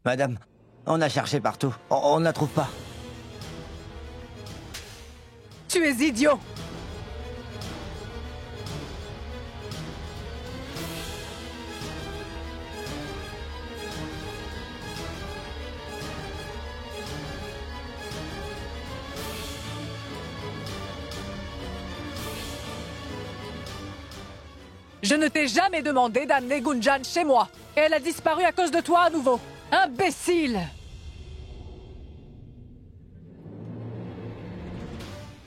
Madame, on a cherché partout. On ne la trouve pas. Tu es idiot! Je ne t'ai jamais demandé d'amener Gunjan chez moi. Et elle a disparu à cause de toi à nouveau. Imbécile!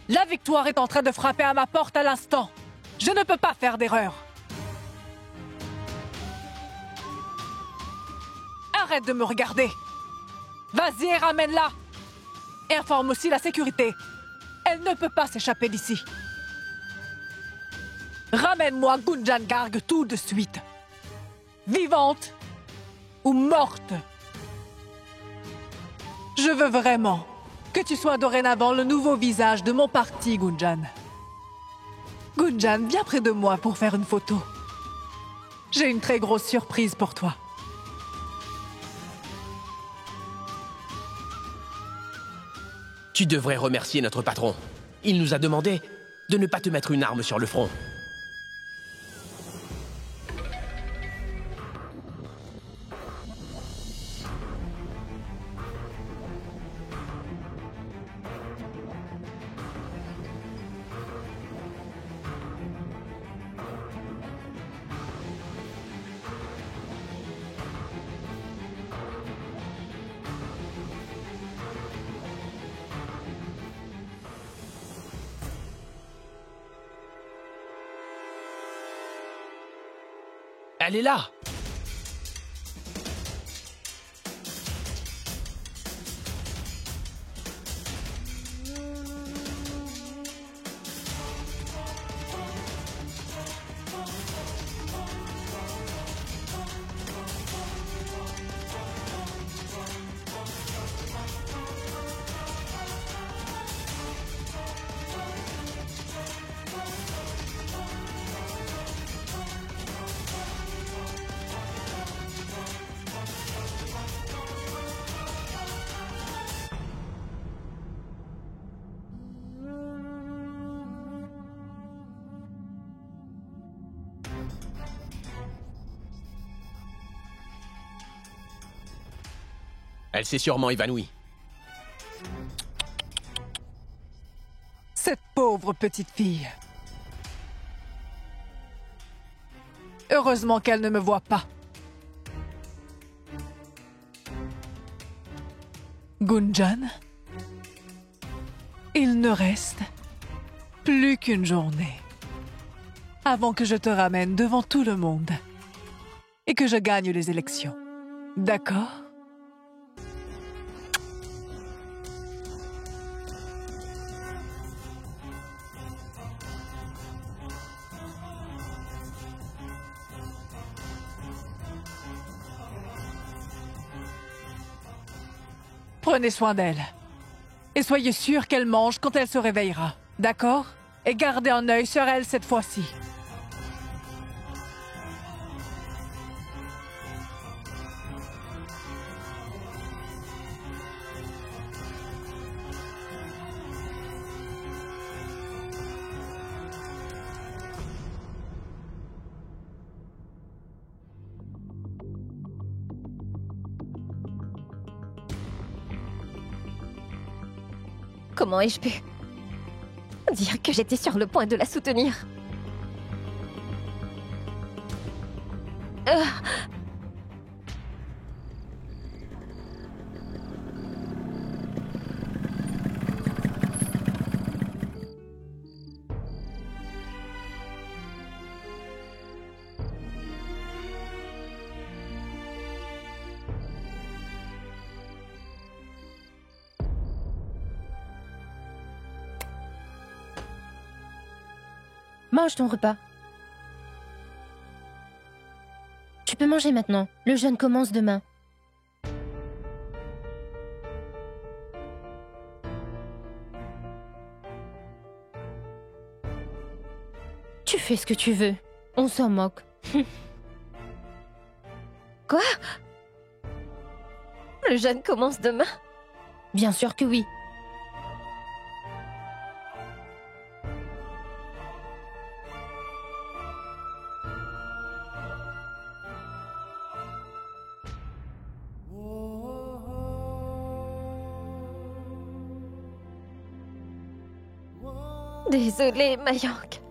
La victoire est en train de frapper à ma porte à l'instant. Je ne peux pas faire d'erreur. Arrête de me regarder. Vas-y et ramène-la. Et informe aussi la sécurité. Elle ne peut pas s'échapper d'ici. Ramène-moi Gunjan Garg tout de suite. Vivante ou morte. Je veux vraiment que tu sois dorénavant le nouveau visage de mon parti, Gunjan. Gunjan, viens près de moi pour faire une photo. J'ai une très grosse surprise pour toi. Tu devrais remercier notre patron. Il nous a demandé de ne pas te mettre une arme sur le front. Elle est là! Elle s'est sûrement évanouie. Cette pauvre petite fille. Heureusement qu'elle ne me voit pas. Gunjan, il ne reste plus qu'une journée avant que je te ramène devant tout le monde et que je gagne les élections. D'accord? Prenez soin d'elle. Et soyez sûr qu'elle mange quand elle se réveillera. D'accord? Et gardez un œil sur elle cette fois-ci. Comment ai-je pu dire que j'étais sur le point de la soutenir? Mange ton repas. Tu peux manger maintenant. Le jeûne commence demain. Tu fais ce que tu veux. On s'en moque. Quoi? Le jeûne commence demain. Bien sûr que oui. Désolée, Mayank.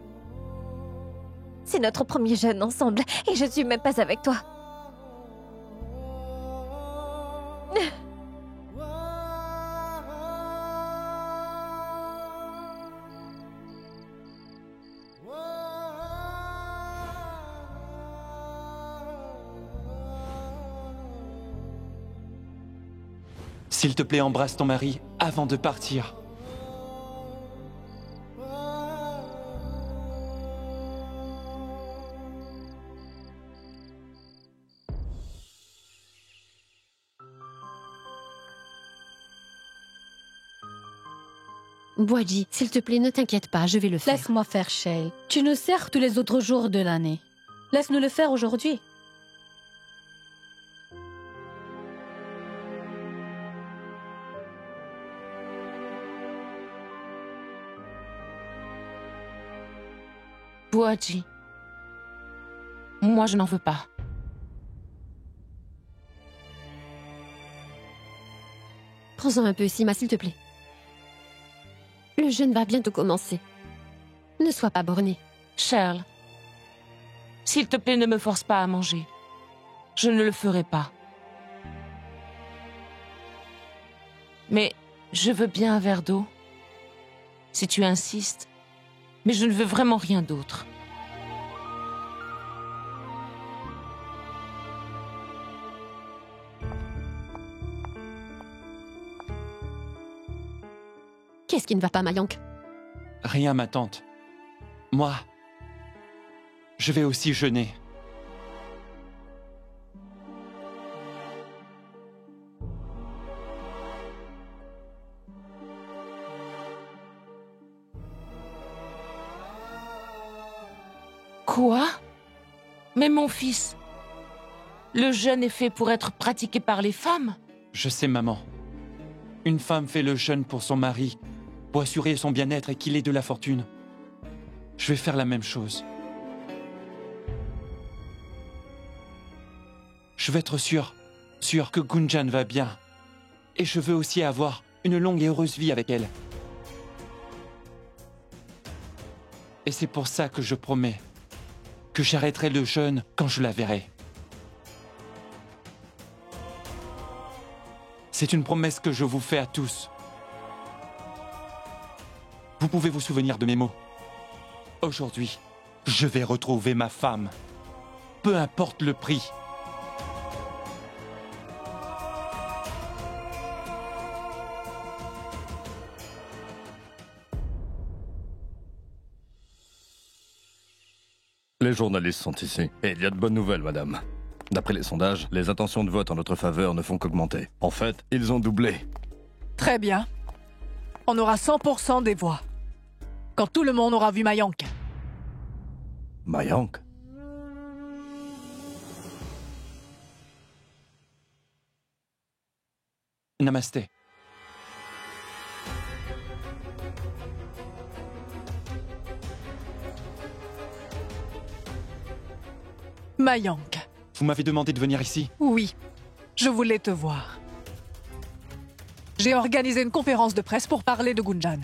C'est notre premier jeûne ensemble et je suis même pas avec toi. S'il te plaît, embrasse ton mari avant de partir. Boadji, s'il te plaît, ne t'inquiète pas, je vais le faire. Laisse-moi faire, Shay. Tu nous sers tous les autres jours de l'année. Laisse-nous le faire aujourd'hui. Boadji. Moi, je n'en veux pas. Prends-en un peu, Sima, s'il te plaît. Le jeûne va bientôt commencer. Ne sois pas bornée. Shirl, s'il te plaît, ne me force pas à manger. Je ne le ferai pas. Mais je veux bien un verre d'eau, si tu insistes. Mais je ne veux vraiment rien d'autre. Qu'est-ce qui ne va pas, Mayank? Rien, ma tante. Moi, je vais aussi jeûner. Quoi? Mais mon fils, le jeûne est fait pour être pratiqué par les femmes? Je sais, maman. Une femme fait le jeûne pour son mari, pour assurer son bien-être et qu'il ait de la fortune. Je vais faire la même chose. Je veux être sûr que Gunjan va bien. Et je veux aussi avoir une longue et heureuse vie avec elle. Et c'est pour ça que je promets que j'arrêterai le jeûne quand je la verrai. C'est une promesse que je vous fais à tous. Vous pouvez vous souvenir de mes mots. Aujourd'hui, je vais retrouver ma femme. Peu importe le prix. Les journalistes sont ici. Et il y a de bonnes nouvelles, madame. D'après les sondages, les intentions de vote en notre faveur ne font qu'augmenter. En fait, ils ont doublé. Très bien. On aura 100% des voix. Quand tout le monde aura vu Mayank. Mayank? Namasté. Mayank. Vous m'avez demandé de venir ici. Oui, je voulais te voir. J'ai organisé une conférence de presse pour parler de Gunjan.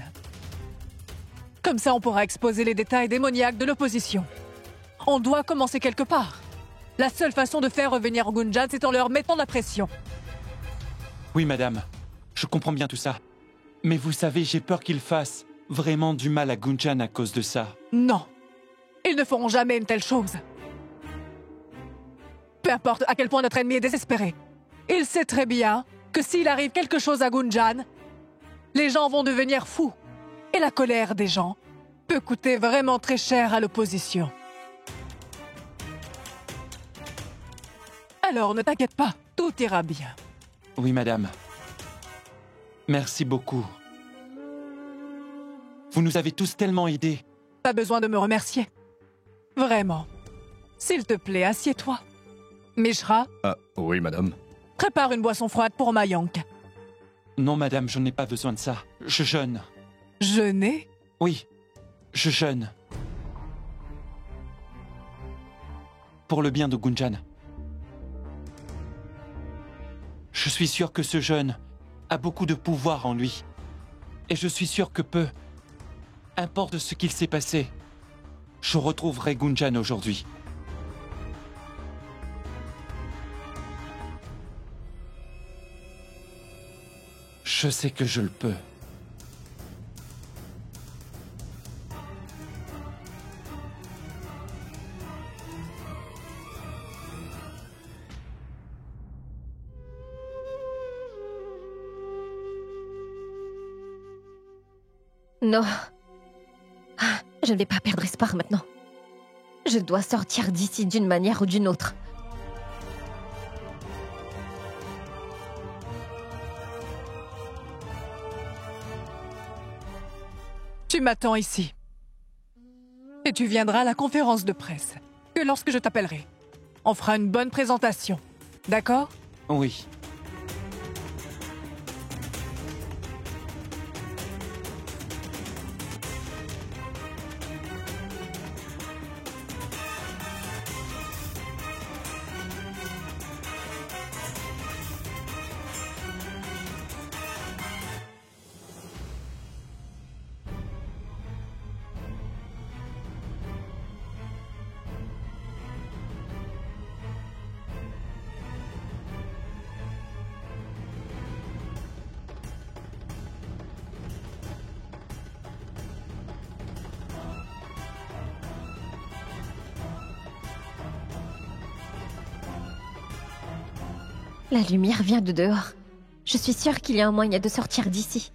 Comme ça, on pourra exposer les détails démoniaques de l'opposition. On doit commencer quelque part. La seule façon de faire revenir Gunjan, c'est en leur mettant la pression. Oui, madame. Je comprends bien tout ça. Mais vous savez, j'ai peur qu'ils fassent vraiment du mal à Gunjan à cause de ça. Non. Ils ne feront jamais une telle chose. Peu importe à quel point notre ennemi est désespéré. Il sait très bien que s'il arrive quelque chose à Gunjan, les gens vont devenir fous. Et la colère des gens peut coûter vraiment très cher à l'opposition. Alors ne t'inquiète pas, tout ira bien. Oui, madame. Merci beaucoup. Vous nous avez tous tellement aidés. Pas besoin de me remercier. Vraiment. S'il te plaît, assieds-toi. Mishra, Ah, oui, madame. Prépare une boisson froide pour Mayank. Non, madame, je n'ai pas besoin de ça. Je jeûne. Jeûner? Oui, je jeûne. Pour le bien de Gunjan. Je suis sûr que ce jeune a beaucoup de pouvoir en lui. Et je suis sûr que peu importe ce qu'il s'est passé, je retrouverai Gunjan aujourd'hui. Je sais que je le peux. Non. Je ne vais pas perdre espoir maintenant. Je dois sortir d'ici d'une manière ou d'une autre. Tu m'attends ici. Et tu viendras à la conférence de presse. Que lorsque je t'appellerai, on fera une bonne présentation. D'accord? Oui. La lumière vient de dehors. Je suis sûre qu'il y a un moyen de sortir d'ici.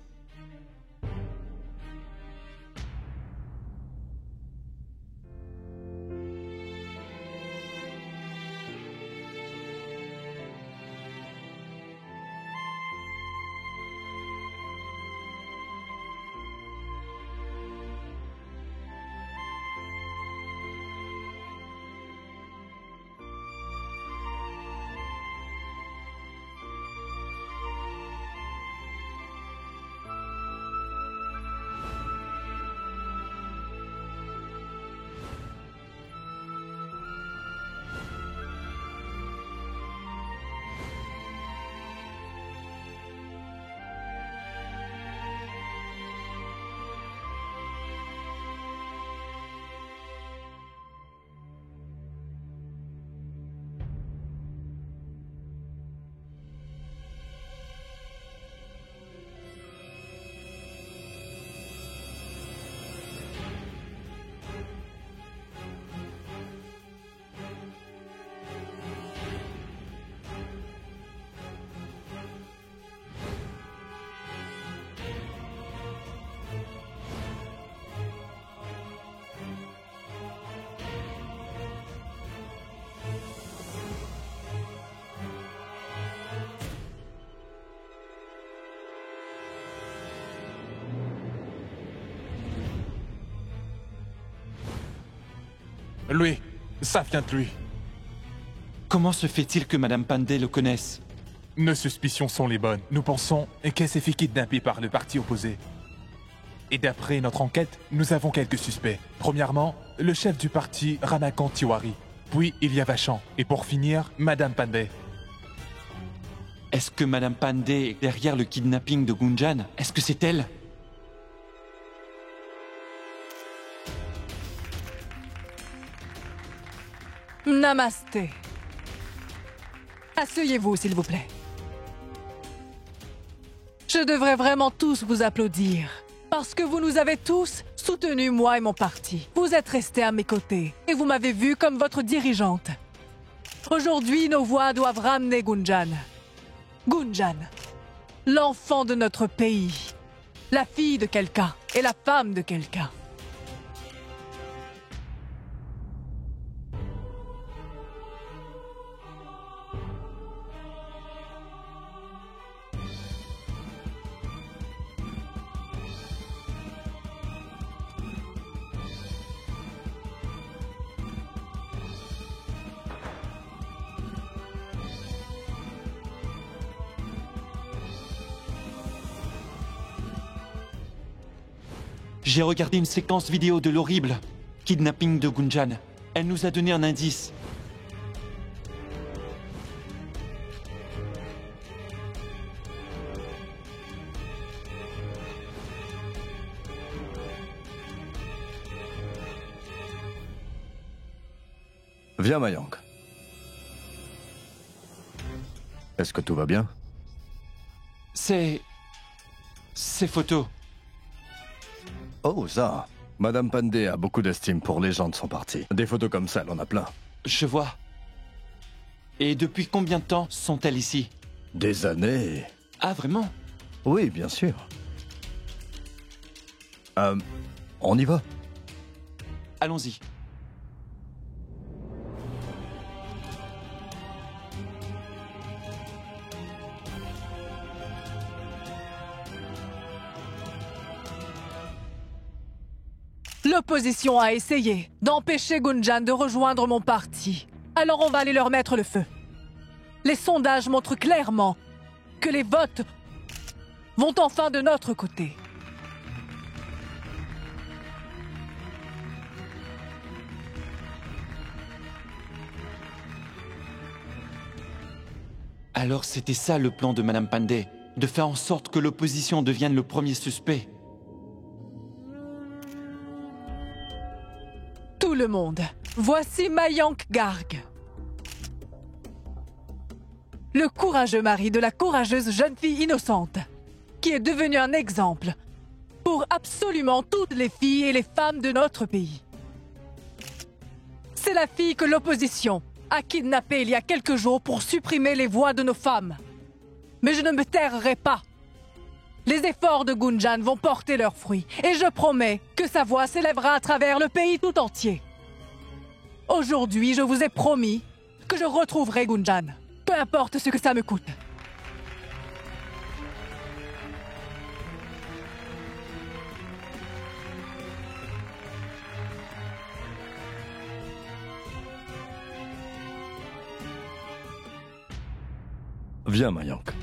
Lui, ça vient de lui. Comment se fait-il que Madame Pandey le connaisse? Nos suspicions sont les bonnes. Nous pensons qu'elle s'est fait kidnapper par le parti opposé. Et d'après notre enquête, nous avons quelques suspects. Premièrement, le chef du parti, Ramakant Tiwari. Puis, il y a Vachon. Et pour finir, Madame Pandey. Est-ce que Madame Pandey est derrière le kidnapping de Gunjan? Est-ce que c'est elle? Namasté. Asseyez-vous, s'il vous plaît. Je devrais vraiment tous vous applaudir, parce que vous nous avez tous soutenus, moi et mon parti. Vous êtes restés à mes côtés, et vous m'avez vue comme votre dirigeante. Aujourd'hui, nos voix doivent ramener Gunjan. Gunjan, l'enfant de notre pays, la fille de quelqu'un et la femme de quelqu'un. J'ai regardé une séquence vidéo de l'horrible kidnapping de Gunjan. Elle nous a donné un indice. Viens, Mayank. Est-ce que tout va bien? Ces photos. Oh, ça. Madame Pandey a beaucoup d'estime pour les gens de son parti. Des photos comme ça, elle en a plein. Je vois. Et depuis combien de temps sont-elles ici? Des années. Ah, vraiment? Oui, bien sûr. On y va? Allons-y. L'opposition a essayé d'empêcher Gunjan de rejoindre mon parti. Alors on va aller leur mettre le feu. Les sondages montrent clairement que les votes vont enfin de notre côté. Alors c'était ça le plan de Madame Pandey, de faire en sorte que l'opposition devienne le premier suspect. Tout le monde, voici Mayank Garg. Le courageux mari de la courageuse jeune fille innocente, qui est devenue un exemple pour absolument toutes les filles et les femmes de notre pays. C'est la fille que l'opposition a kidnappée il y a quelques jours pour supprimer les voix de nos femmes. Mais je ne me tairai pas. Les efforts de Gunjan vont porter leurs fruits, et je promets que sa voix s'élèvera à travers le pays tout entier. Aujourd'hui, je vous ai promis que je retrouverai Gunjan, peu importe ce que ça me coûte. Viens, Mayank.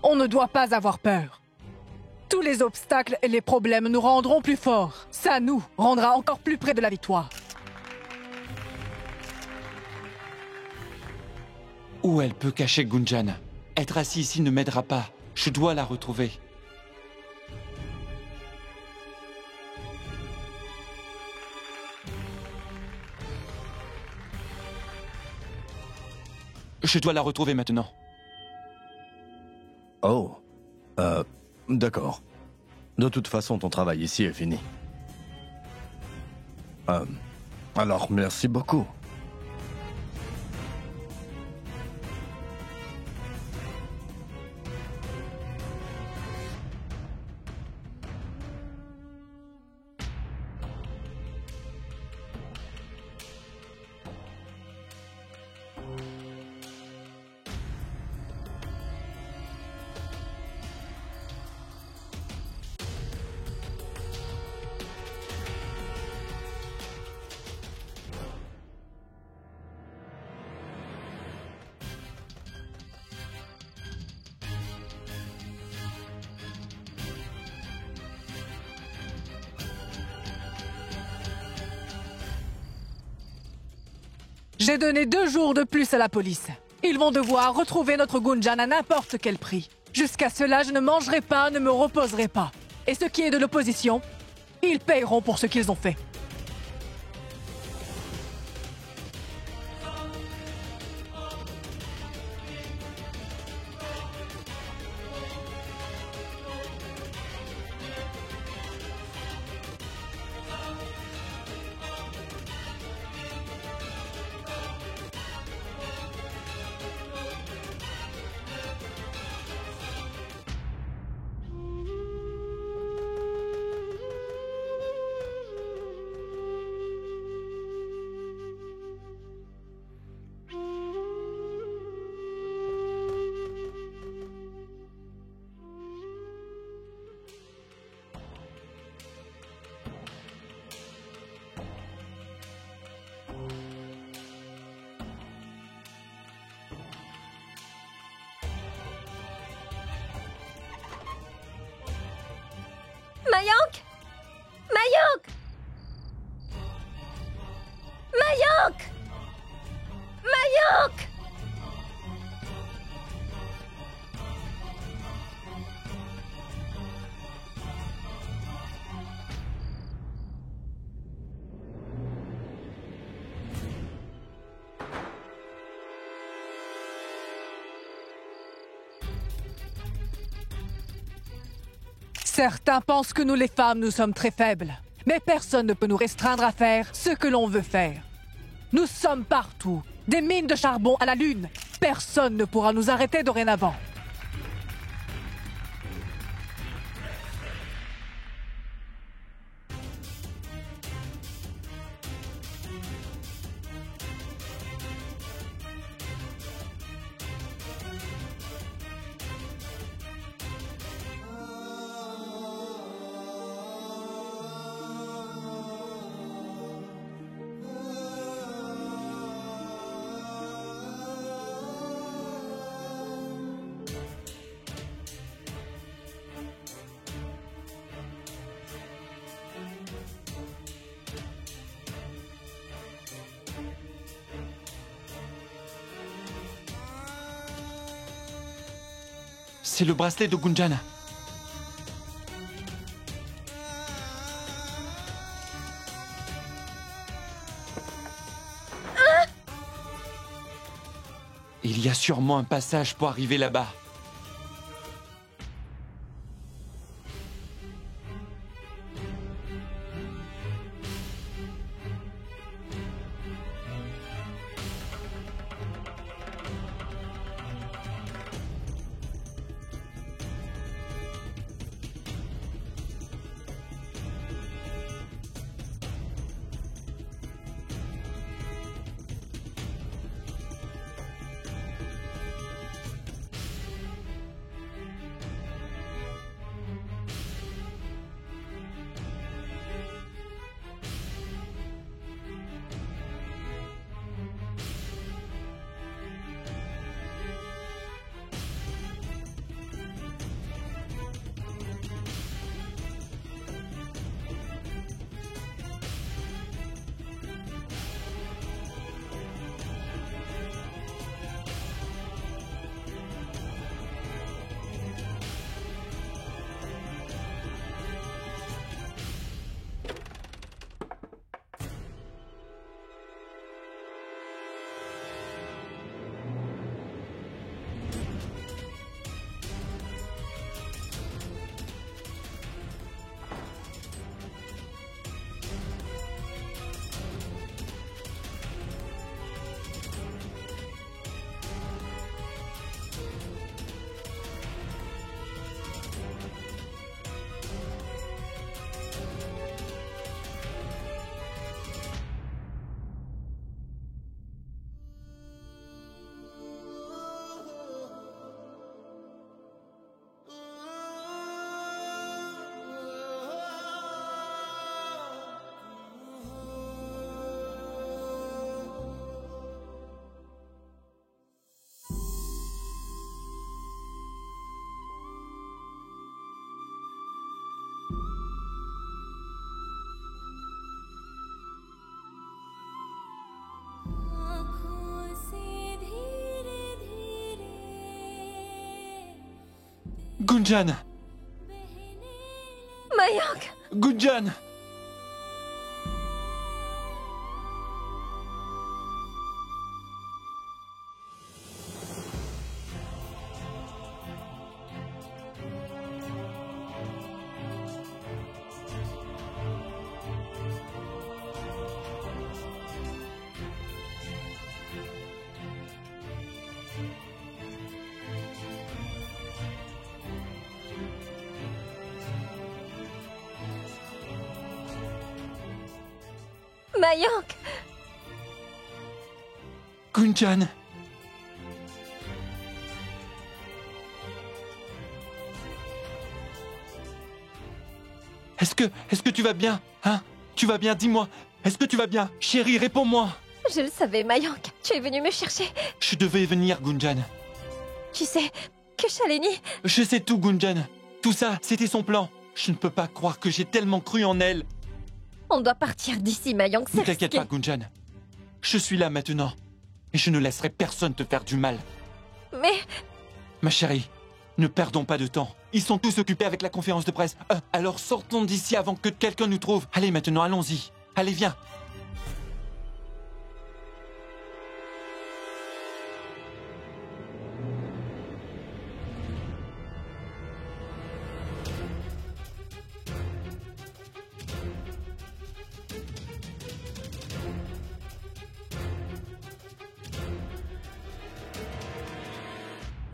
On ne doit pas avoir peur. Tous les obstacles et les problèmes nous rendront plus forts. Ça nous rendra encore plus près de la victoire. Où elle peut cacher Gunjan? Être assis ici ne m'aidera pas. Je dois la retrouver. Je dois la retrouver maintenant. Oh. D'accord. De toute façon, ton travail ici est fini. Alors, merci beaucoup. J'ai donné 2 jours de plus à la police. Ils vont devoir retrouver notre Gunjan à n'importe quel prix. Jusqu'à cela, je ne mangerai pas, ne me reposerai pas. Et ce qui est de l'opposition, ils paieront pour ce qu'ils ont fait. Mayank! Mayank! Mayank! Mayank! Certains pensent que nous les femmes, nous sommes très faibles. Mais personne ne peut nous restreindre à faire ce que l'on veut faire. Nous sommes partout, des mines de charbon à la lune. Personne ne pourra nous arrêter dorénavant. C'est le bracelet de Gunjan. Il y a sûrement un passage pour arriver là-bas. Gunjan! Mayank! Gunjan! Mayank! Gunjan! Est-ce que tu vas bien? Hein? Tu vas bien? Dis-moi. Est-ce que tu vas bien? Chérie, réponds-moi. Je le savais, Mayank. Tu es venu me chercher. Je devais venir, Gunjan. Tu sais que Shalini... Je sais tout, Gunjan. Tout ça, c'était son plan. Je ne peux pas croire que j'ai tellement cru en elle. On doit partir d'ici, Mayang. Ne t'inquiète pas, Gunjan. Je suis là maintenant. Et je ne laisserai personne te faire du mal. Mais... Ma chérie, ne perdons pas de temps. Ils sont tous occupés avec la conférence de presse. Alors sortons d'ici avant que quelqu'un nous trouve. Allez maintenant, allons-y. Allez, viens.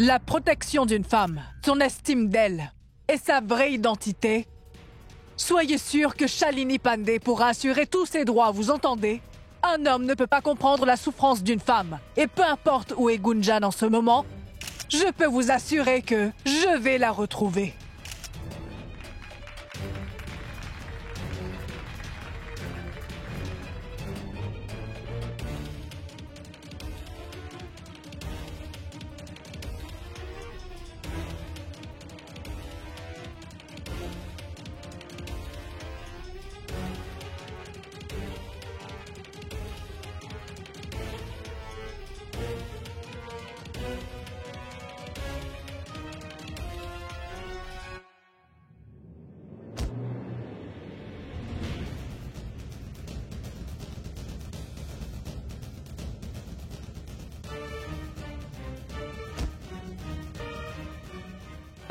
La protection d'une femme, son estime d'elle et sa vraie identité. Soyez sûr que Shalini Pandey pourra assurer tous ses droits, vous entendez? Un homme ne peut pas comprendre la souffrance d'une femme. Et peu importe où est Gunjan en ce moment, je peux vous assurer que je vais la retrouver.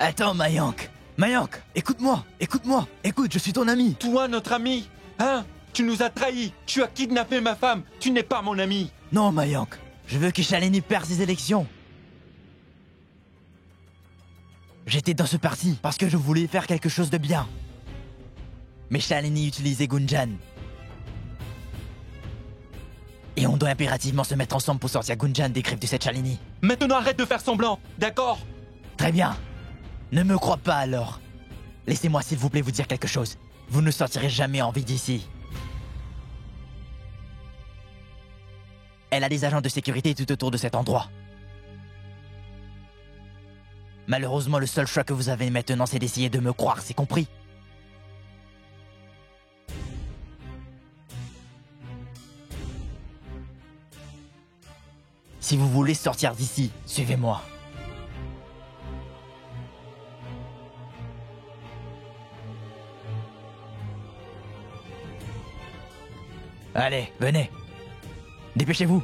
Attends, Mayank. Mayank, écoute-moi, écoute-moi. Écoute, je suis ton ami. Toi, notre ami. Hein? Tu nous as trahis. Tu as kidnappé ma femme. Tu n'es pas mon ami. Non, Mayank. Je veux que Shalini perde ses élections. J'étais dans ce parti parce que je voulais faire quelque chose de bien. Mais Shalini utilisait Gunjan. Et on doit impérativement se mettre ensemble pour sortir Gunjan des griffes de cette Shalini. Maintenant, arrête de faire semblant, d'accord? Très bien. Ne me crois pas alors. Laissez-moi s'il vous plaît vous dire quelque chose. Vous ne sortirez jamais en vie d'ici. Elle a des agents de sécurité tout autour de cet endroit. Malheureusement, le seul choix que vous avez maintenant, c'est d'essayer de me croire, c'est compris? Si vous voulez sortir d'ici, suivez-moi. Allez, venez. Dépêchez-vous.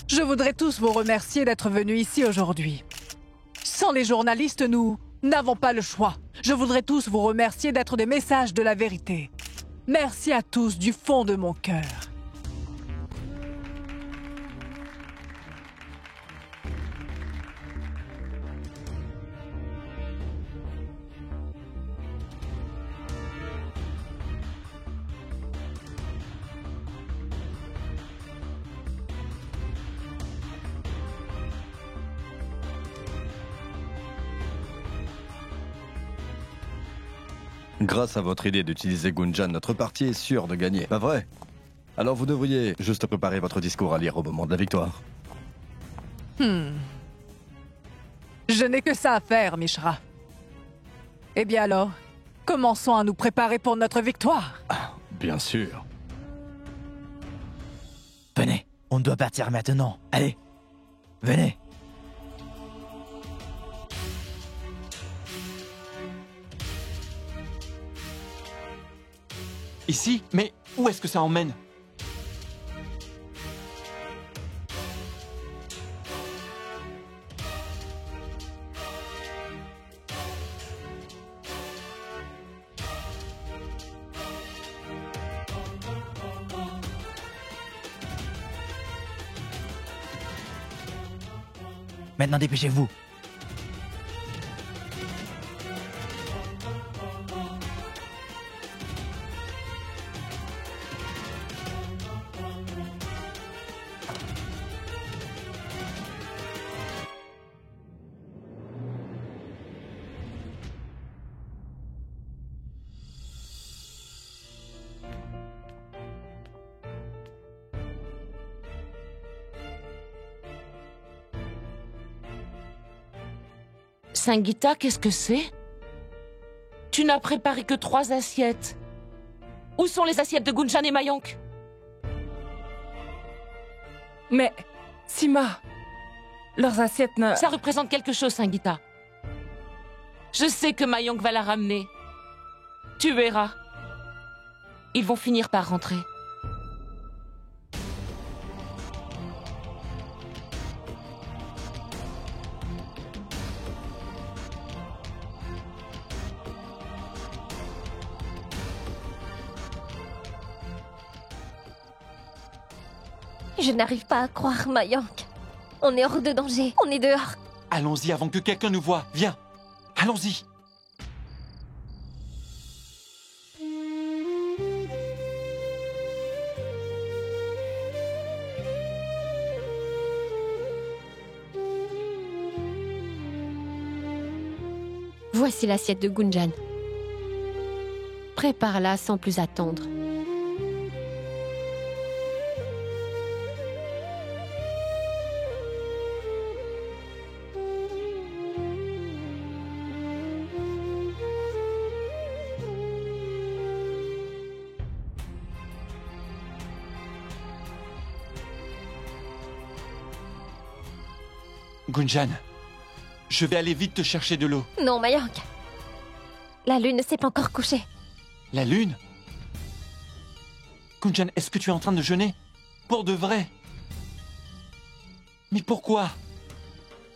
Je voudrais tous vous remercier d'être venus ici aujourd'hui. Sans les journalistes, nous n'avons pas le choix. Je voudrais tous vous remercier d'être des messages de la vérité. Merci à tous du fond de mon cœur. Grâce à votre idée d'utiliser Gunjan, notre parti est sûr de gagner, pas vrai? Alors vous devriez juste préparer votre discours à lire au moment de la victoire. Je n'ai que ça à faire, Mishra. Eh bien alors, commençons à nous préparer pour notre victoire. Ah, bien sûr. Venez, on doit partir maintenant. Allez, venez. Ici? Mais où est-ce que ça emmène? Maintenant, dépêchez-vous. Sangeeta, qu'est-ce que c'est? Tu n'as préparé que 3 assiettes. Où sont les assiettes de Gunjan et Mayank? Mais, Sima, leurs assiettes ne... Ça représente quelque chose, Sangeeta. Je sais que Mayank va la ramener. Tu verras. Ils vont finir par rentrer. Je n'arrive pas à croire, Mayank. On est hors de danger, on est dehors. Allons-y avant que quelqu'un nous voie. Viens. Allons-y. Voici l'assiette de Gunjan. Prépare-la sans plus attendre. Gunjan, je vais aller vite te chercher de l'eau. Non, Mayank. La lune ne s'est pas encore couchée. La lune? Gunjan, est-ce que tu es en train de jeûner? Pour de vrai? Mais pourquoi?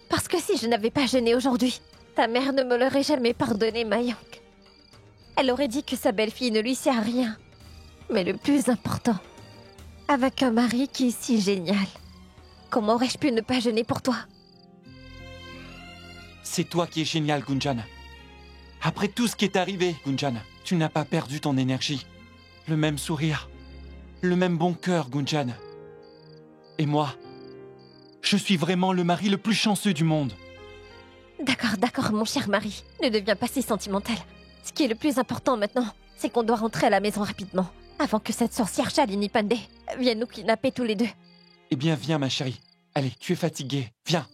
Parce que si je n'avais pas jeûné aujourd'hui, ta mère ne me l'aurait jamais pardonné, Mayank. Elle aurait dit que sa belle-fille ne lui sert à rien. Mais le plus important, avec un mari qui est si génial, comment aurais-je pu ne pas jeûner pour toi? C'est toi qui es génial, Gunjan. Après tout ce qui est arrivé, Gunjan, tu n'as pas perdu ton énergie. Le même sourire. Le même bon cœur, Gunjan. Et moi, je suis vraiment le mari le plus chanceux du monde. D'accord, mon cher mari. Ne deviens pas si sentimental. Ce qui est le plus important maintenant, c'est qu'on doit rentrer à la maison rapidement, avant que cette sorcière Shalini Pandey vienne nous kidnapper tous les deux. Eh bien, viens, ma chérie. Allez, tu es fatiguée. Viens.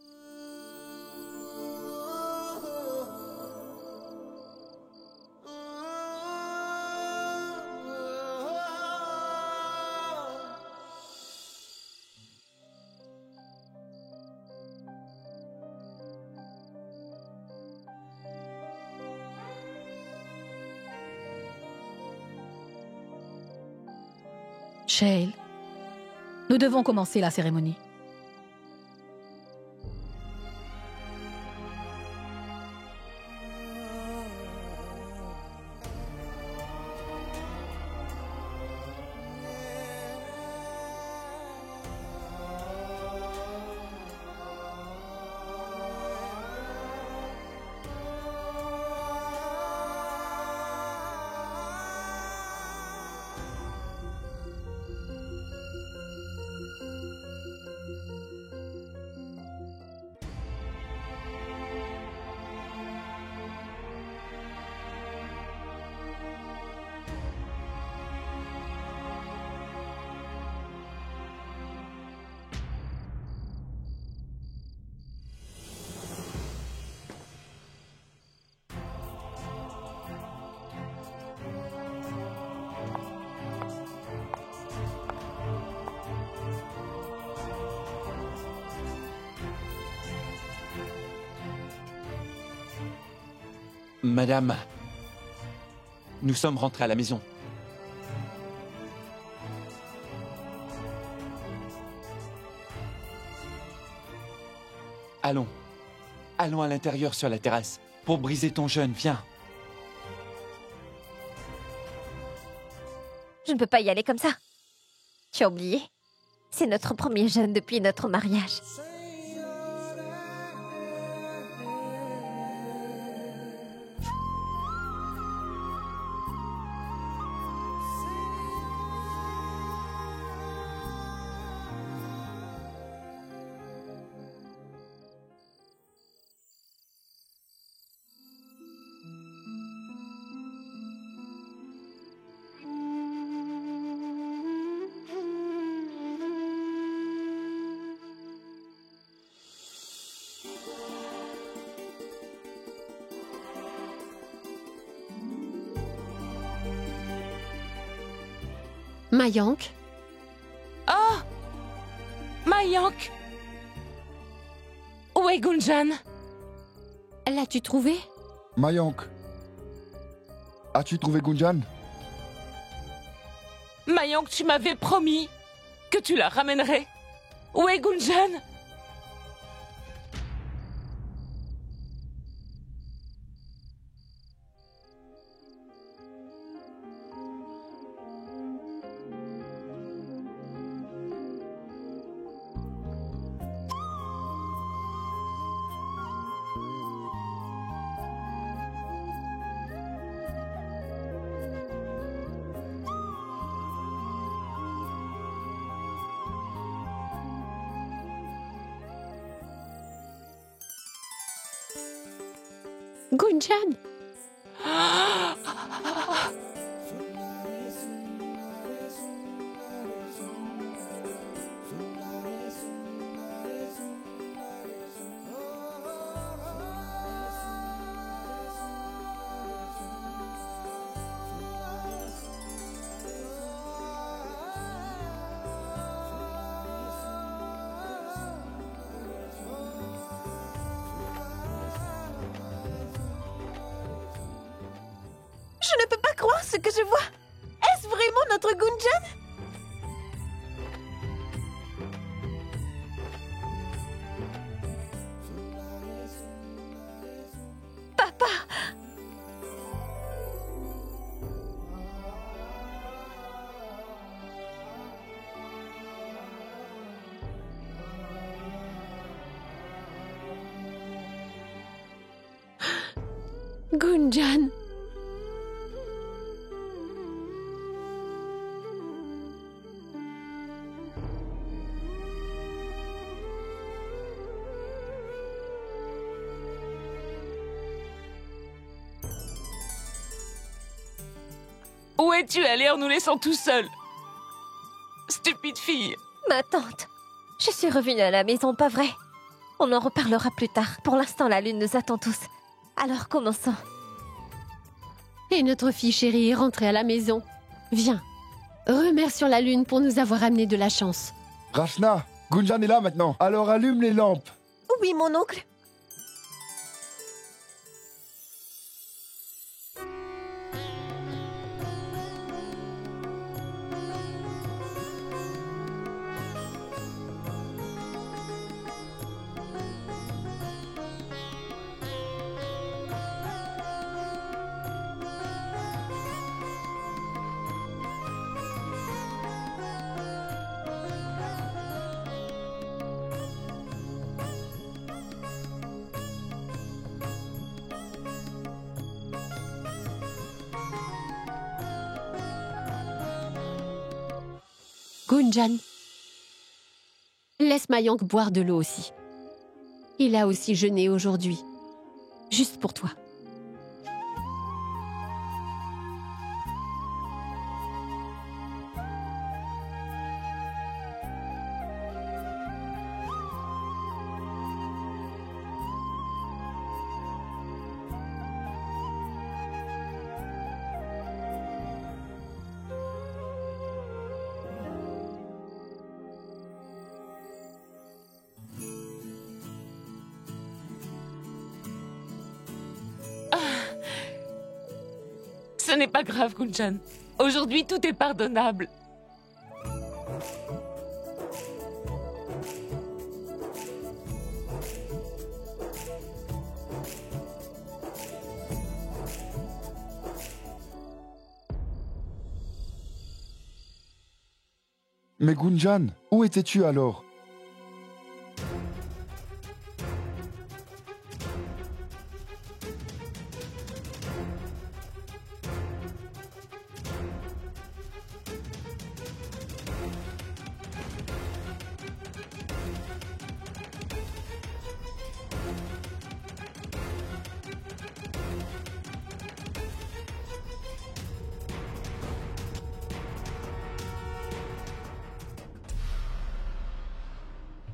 Shael, nous devons commencer la cérémonie. Madame, nous sommes rentrés à la maison. Allons. Allons à l'intérieur sur la terrasse pour briser ton jeûne. Viens. Je ne peux pas y aller comme ça. Tu as oublié? C'est notre premier jeûne depuis notre mariage. Mayank? Oh! Mayank! Où est Gunjan? L'as-tu trouvé? Mayank, as-tu trouvé Gunjan? Mayank, tu m'avais promis que tu la ramènerais. Où est Gunjan? Gunjan! Je ne peux pas croire ce que je vois. Est-ce vraiment notre Gunjan? Papa! Gunjan! Où es-tu allée en nous laissant tout seuls? Stupide fille! Ma tante, je suis revenue à la maison, pas vrai? On en reparlera plus tard. Pour l'instant, la lune nous attend tous. Alors commençons. Et notre fille chérie est rentrée à la maison. Viens, remercions la lune pour nous avoir amené de la chance. Rachna, Gunjan est là maintenant. Alors allume les lampes. Oui, mon oncle. Gunjan, laisse Mayank boire de l'eau aussi. Il a aussi jeûné aujourd'hui. Juste pour toi. Ce n'est pas grave, Gunjan. Aujourd'hui, tout est pardonnable. Mais Gunjan, où étais-tu alors?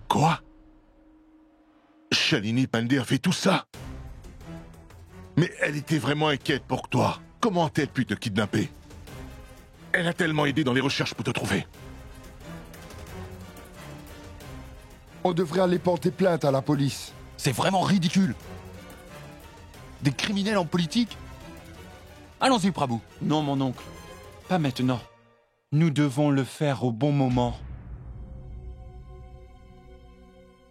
Quoi? Shalini Pandey a fait tout ça? Mais elle était vraiment inquiète pour toi. Comment a-t-elle pu te kidnapper? Elle a tellement aidé dans les recherches pour te trouver. On devrait aller porter plainte à la police. C'est vraiment ridicule. Des criminels en politique? Allons-y, Prabhu. Non, mon oncle. Pas maintenant. Nous devons le faire au bon moment.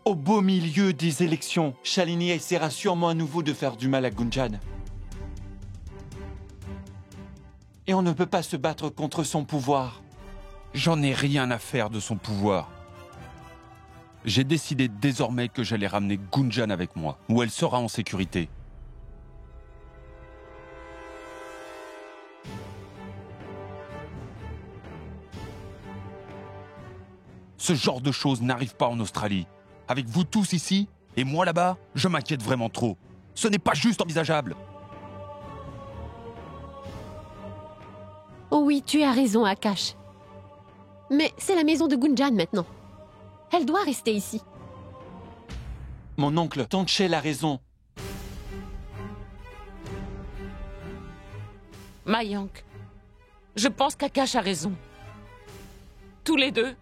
Au beau milieu des élections, Shalini essaiera sûrement à nouveau de faire du mal à Gunjan. Et on ne peut pas se battre contre son pouvoir. J'en ai rien à faire de son pouvoir. J'ai décidé désormais que j'allais ramener Gunjan avec moi, où elle sera en sécurité. Ce genre de choses n'arrive pas en Australie. Avec vous tous ici, et moi là-bas, je m'inquiète vraiment trop. Ce n'est pas juste envisageable. Oh oui, tu as raison, Akash. Mais c'est la maison de Gunjan maintenant. Elle doit rester ici. Mon oncle, Tanchel a raison. Mayank, je pense qu'Akash a raison. Tous les deux,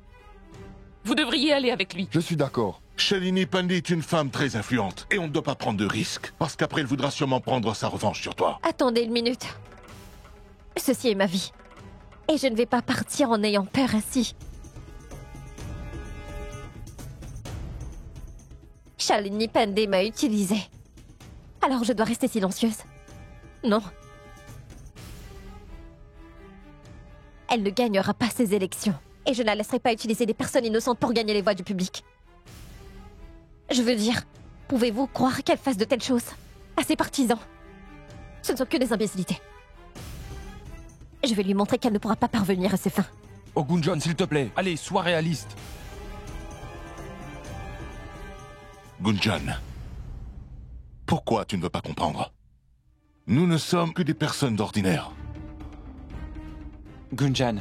vous devriez aller avec lui. Je suis d'accord. Shalini Pandey est une femme très influente et on ne doit pas prendre de risques parce qu'après elle voudra sûrement prendre sa revanche sur toi. Attendez une minute. Ceci est ma vie. Et je ne vais pas partir en ayant peur ainsi. Shalini Pandey m'a utilisée. Alors je dois rester silencieuse. Non. Elle ne gagnera pas ces élections. Et je ne la laisserai pas utiliser des personnes innocentes pour gagner les voix du public. Je veux dire, pouvez-vous croire qu'elle fasse de telles choses à ses partisans? Ce ne sont que des imbécilités. Je vais lui montrer qu'elle ne pourra pas parvenir à ses fins. Oh Gunjan, s'il te plaît, allez, sois réaliste. Gunjan, pourquoi tu ne veux pas comprendre? Nous ne sommes que des personnes d'ordinaire. Gunjan,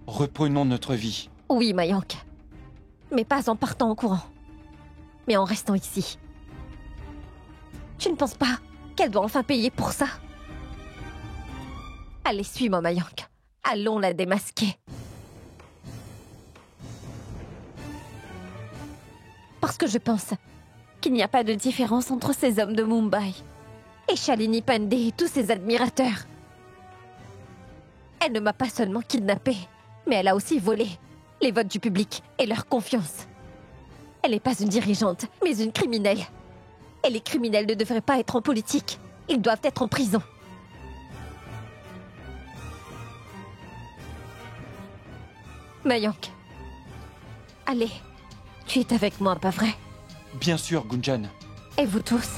reprenons notre vie. Oui, Mayank. Mais pas en partant en courant. Mais en restant ici. Tu ne penses pas qu'elle doit enfin payer pour ça? Allez, suis-moi, Mayank. Allons la démasquer. Parce que je pense qu'il n'y a pas de différence entre ces hommes de Mumbai et Shalini Pandey et tous ses admirateurs. Elle ne m'a pas seulement kidnappée, mais elle a aussi volé les votes du public et leur confiance. Elle n'est pas une dirigeante, mais une criminelle. Et les criminels ne devraient pas être en politique. Ils doivent être en prison. Mayank. Allez, tu es avec moi, pas vrai? Bien sûr, Gunjan. Et vous tous?